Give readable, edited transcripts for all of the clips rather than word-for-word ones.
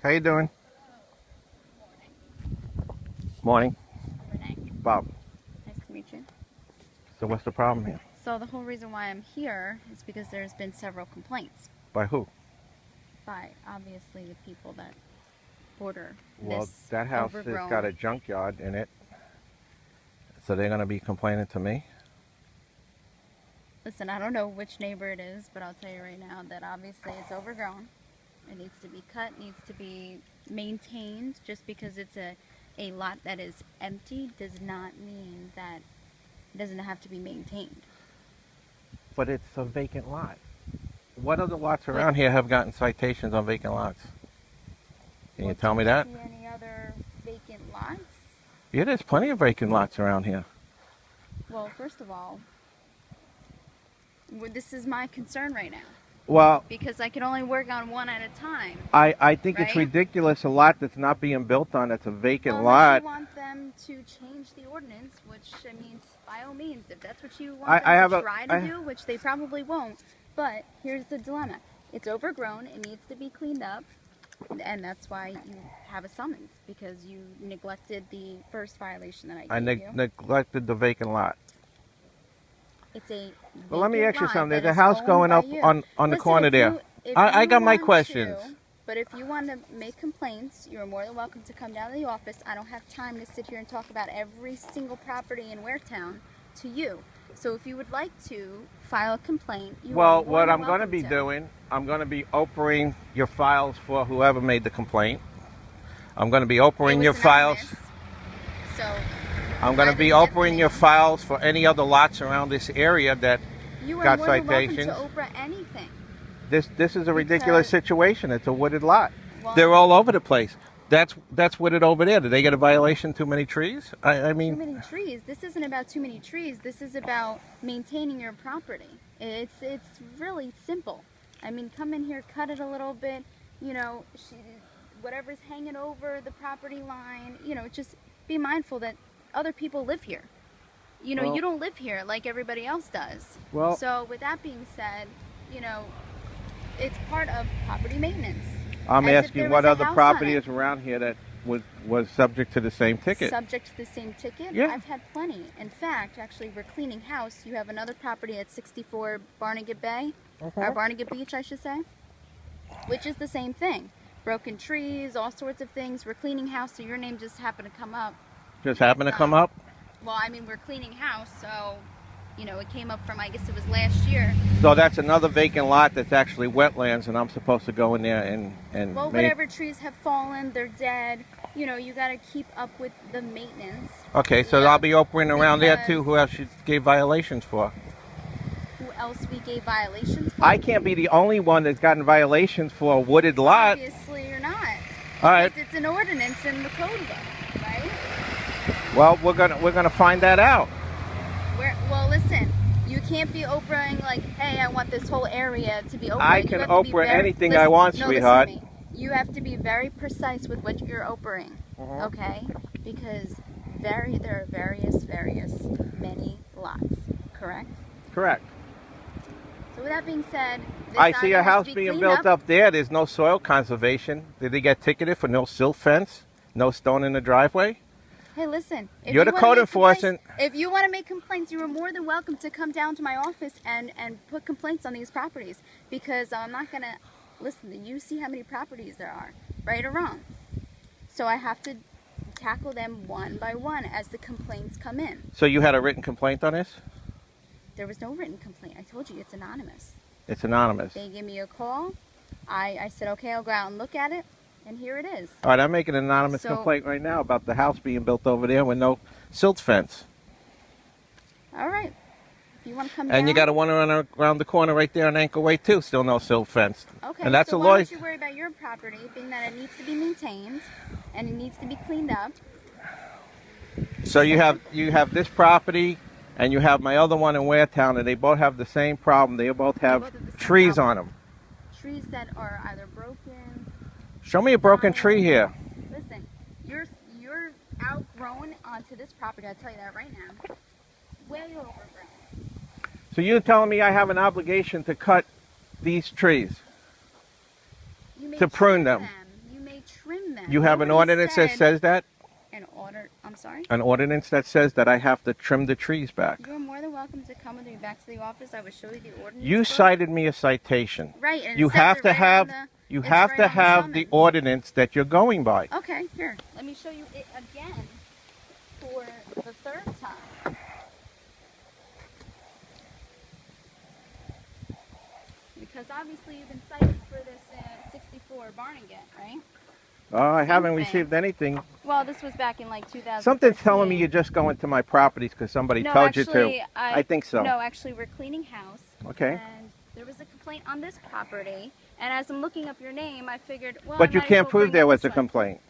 How you doing? Morning. Renee. Bob. Nice to meet you. So what's the problem here? So the whole reason why I'm here is because there's been several complaints By who? by obviously the people that border Well, this that house has overgrown. got a junkyard in it. So they're going to be complaining to me? Listen, I don't know which neighbor it is, but I'll tell you right now that obviously it's overgrown. It needs to be cut, needs to be maintained. Just because it's a lot that is empty does not mean that it doesn't have to be maintained. But it's a vacant lot. What other lots around here have gotten citations on vacant lots? Can you Well, tell me do you that? see any other vacant lots? Yeah, there's plenty of vacant lots around here. Well, first of all, this is my concern right now Well, because I can only work on one at a time. I think it's Right? ridiculous, a lot that's not being built on that's a vacant Well, lot. unless you want them to change the ordinance, which I mean, by all means, if that's what you want I them have to a- try to do, which they probably won't. But here's the dilemma: it's overgrown. It needs to be cleaned up, and that's why you have a summons because you neglected the first violation that I gave you. Neglected the vacant lot. It's a Well, let me vacant ask you lot something. that There's a is house owned going by up you. on the Listen, corner if there. you- if I you got my want questions. But if you want to make complaints, you're more than welcome to come down to the office. I don't have time to sit here and talk about every single property in Waretown to you. So if you would like to file a complaint, you are Well, more what than I'm going to welcome be doing, I'm going to be opening your files for whoever made the complaint. I'm going to be It opening was your files. anonymous, So I'm going to rather be than opening your everything, files for any other lots around this area that you are got more than welcome citations. to Oprah anything. this is a ridiculous Because- situation. It's a wooded lot. Well, They're all over the place. That's wooded over there. Did they get a violation? Too many trees? I too mean, many trees. This isn't about too many trees. This is about maintaining your property. It's really simple. I mean, come in here, cut it a little bit. You know, whatever's hanging over the property line. You know, just be mindful that other people live here. You know, Well- you don't live here like everybody else does. Well- So with that being said, you know, it's part of property maintenance. I'm As if asking there what was a other house on property it. is around here that was subject to the same ticket. Subject to the same ticket? Yeah. I've had plenty. In fact, actually, we're cleaning house. You have another property at 64 Barnegat Bay, or Barnegat Beach, I should say, which is the same thing. Broken trees, all sorts of things. We're cleaning house, so your name just happened to come up. Just happened to come up? Well, I mean, we're cleaning house, so, you know, it came up from, I guess it was last year. So that's another vacant lot that's actually wetlands, and I'm supposed to go in there and Well, make... whatever trees have fallen, they're dead. You know, you got to keep up with the maintenance. Okay, so Yeah, I'll be opening around there too. because- Who else you gave violations for? Who else we gave violations for? I can't be the only one that's gotten violations for a wooded lot. Obviously, you're not. All right. Because it's an ordinance in the code book, right? Well, we're gonna find that out. Well, listen, you can't be Oprahing like, hey, I want this whole area to be Oprah. I You can have to be Oprah very- anything I want, no, sweetheart. Listen to me. You have to be very precise with what you're Oprahing, Uh-huh. okay? Because there are various, many lots, correct? Correct. So with that being said, this I see area a has to house be being cleaned built up there. There's no soil conservation. Did they get ticketed for no silt fence? No stone in the driveway? Hey, listen. If You're you the wanna code make complaints- enforcement. If you want to make complaints, you are more than welcome to come down to my office and put complaints on these properties. Because I'm not going to... Listen, you see how many properties there are, right or wrong. So I have to tackle them one by one as the complaints come in. So you had a written complaint on this? There was no written complaint. I told you, it's anonymous. It's anonymous. They gave me a call. I said, okay, I'll go out and look at it. And here it is. All right, I'm making an anonymous So- complaint right now about the house being built over there with no silt fence. All right. If you want to come down... And you got a one around the corner right there on Anchor Way too, still no silt fence. Okay, And that's so a why law. don't you worry about your property, being that it needs to be maintained and it needs to be cleaned up. So you have this property, and you have my other one in Waretown, and they both have the same problem. They both have both have the same trees problem. on them. Trees that are either broken. Show me a broken tree here. Listen, you're outgrown onto this property. I'll tell you that right now. Way overgrown. So you're telling me I have an obligation to cut these trees? You may To prune trim them. You may You have an Nobody ordinance that said says that? an order. I'm sorry. An ordinance that says that I have to trim the trees back. You're more than welcome to come with me back to the office. I would show you the ordinance. You book. cited me a citation. Right. And You it says have it to right have on you it's have right to on have the summons. ordinance that you're going by. Okay, here. Let me show you it again for the third time. Because obviously you've been cited for this 64 Barnegat, right? Oh, I haven't Something. received anything. Well, this was back in like 2000. Something's telling me you're just going to my properties because somebody No, told actually, you to. I think so. No, actually, we're cleaning house. Okay. And there was a complaint on this property. And as I'm looking up your name, I figured, well, But I you might as can't well prove bring there up was this a one. complaint.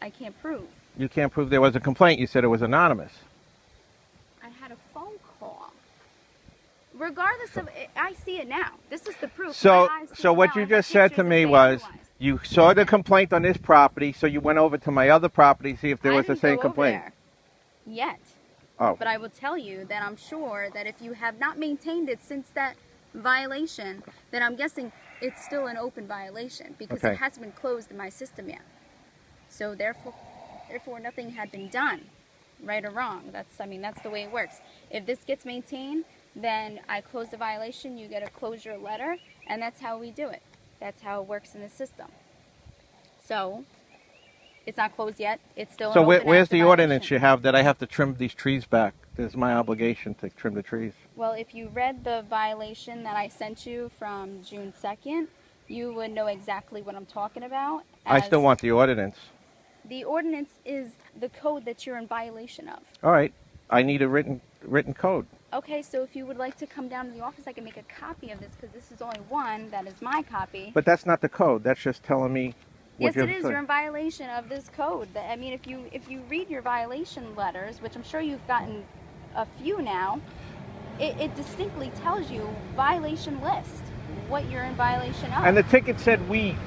I can't prove. You can't prove there was a complaint. You said it was anonymous. I had a phone call. Regardless of it, I see it now. This is the proof. So, My eyes see so it what now. you I have just said to pictures that me say was otherwise. you saw the complaint on this property, so you went over to my other property to see if there was I the didn't same go over complaint. there yet. Oh, But I will tell you that I'm sure that if you have not maintained it since that violation, then I'm guessing it's still an open violation because Okay. it hasn't been closed in my system yet. So therefore nothing had been done, right or wrong. That's the way it works. If this gets maintained, then I close the violation, you get a closure letter, and that's how we do it. That's how it works in the system. So it's not closed yet. It's still so an open where's active the ordinance violation. you have that I have to trim these trees back? There's my obligation to trim the trees. Well, if you read the violation that I sent you from June 2nd, you would know exactly what I'm talking about. I still as want the ordinance. The ordinance is the code that you're in violation of. All right. I need a written code. Okay, so if you would like to come down to the office, I can make a copy of this because this is only one that is my copy. But that's not the code. That's just telling me what Yes, it you're is. saying. You're in violation of this code. I mean, if you read your violation letters, which I'm sure you've gotten a few now, it distinctly tells you violation list, what you're in violation of. And the ticket said weeds.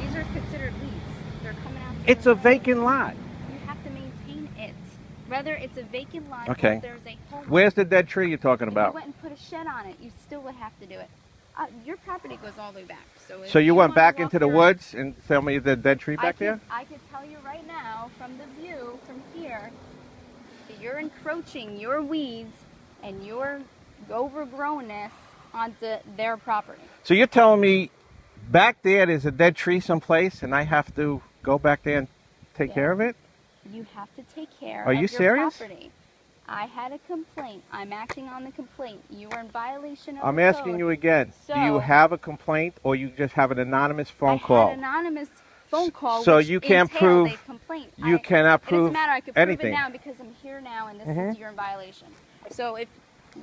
These are considered weeds. They're coming out. It's a vacant lot. You have to maintain it. Whether it's a vacant lot Okay. or there's a home. Where's the dead tree you're talking If you about? went and put a shed on it, you still would have to do it. Your property goes all the way back. So, if So you went wanna back walk into the your- woods and tell me the dead tree back there? I could tell you right now from the view from here that you're encroaching your weeds and your overgrownness onto their property. So you're telling me back there's a dead tree someplace and I have to go back there and take Yeah. care of it? You have to take care Are of you your serious? property. I had a complaint. I'm acting on the complaint. You are in violation of I'm the asking code. you again. Do you So- have a complaint or you just have an anonymous phone I call? had an anonymous phone call. So which you can't entailed prove- a complaint. you cannot It prove doesn't matter. I could anything. prove it now because I'm here now, and this Mhm. is you're in violation. So if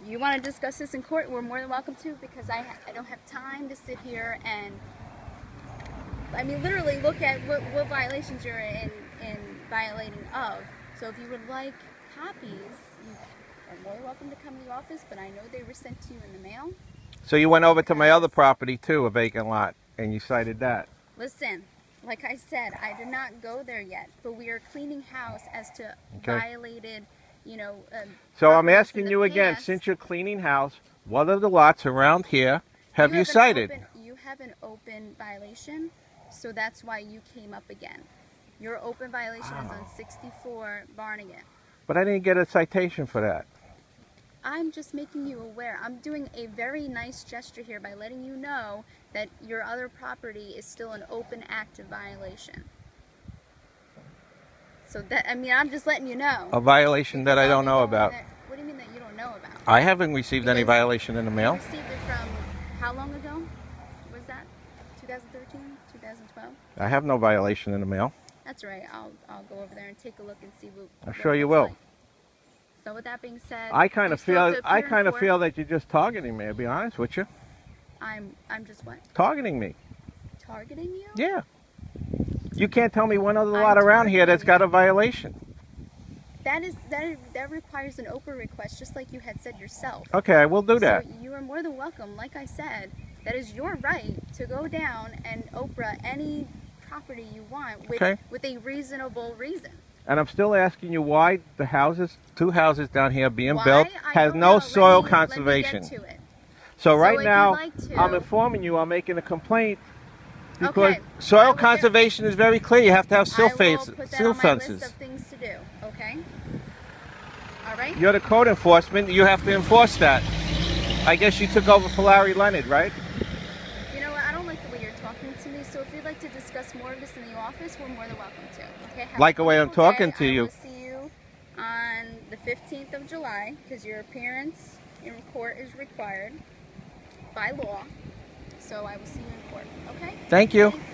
you want to discuss this in court, we're more than welcome to because I don't have time to sit here and literally look at what violations you're in violating of. So if you would like copies, you are more than welcome to come to the office. But I know they were sent to you in the mail. So you went over to my other property too, a vacant lot, and you cited that. Listen, like I said, I did not go there yet, but we are cleaning house as to Okay. violated, So I'm properties asking in the you again, past. since you're cleaning house, what of the lots around here have you an cited? you have an open violation, so that's why you came up again. Your open violation is on 64 Barnegat. But I didn't get a citation for that. I'm just making you aware. I'm doing a very nice gesture here by letting you know that your other property is still an open active violation. So that, I'm just letting you know. A violation that I don't know about. What do you mean that you don't know about? I haven't received any Because violation in the You mail. received it from how long ago? Was that 2013, 2012? I have no violation in the mail. That's right. I'll go over there and take a look and see what. I'm what sure it you looks will. like. So with that being said, I kind you of still have feel to I appear in kind of court. feel that you're just targeting me, to be honest with you. I'm just what? Targeting me. Targeting you? Yeah. You can't tell me one other I'm lot around here that's got targeting a violation. That requires an Oprah request, just like you had said yourself. Okay, I will do that. So you are more than welcome. Like I said, that is your right to go down and Oprah any property you want with Okay. with a reasonable reason. And I'm still asking you why the houses, 2 houses down here being Why? built, I has don't no know. soil Let conservation. me get to it. So So right if you'd now, like to- I'm informing you I'm making a complaint Because Okay. I soil will get- conservation is very clear. You have to have I sill will fence, put that sill on my list fences. of things to do. Okay. All right. You're the code enforcement. You have to enforce that. I guess you took over for Larry Leonard, right? You know what? I don't like the way you're talking to me. So if you'd like to discuss more of this in the office, we're more than welcome to. Okay. Have Like a the way I'm wonderful talking day. to you. I will see you on the 15th of July because your appearance in court is required by law. So I will see you in court. Okay. Thank you. Thanks.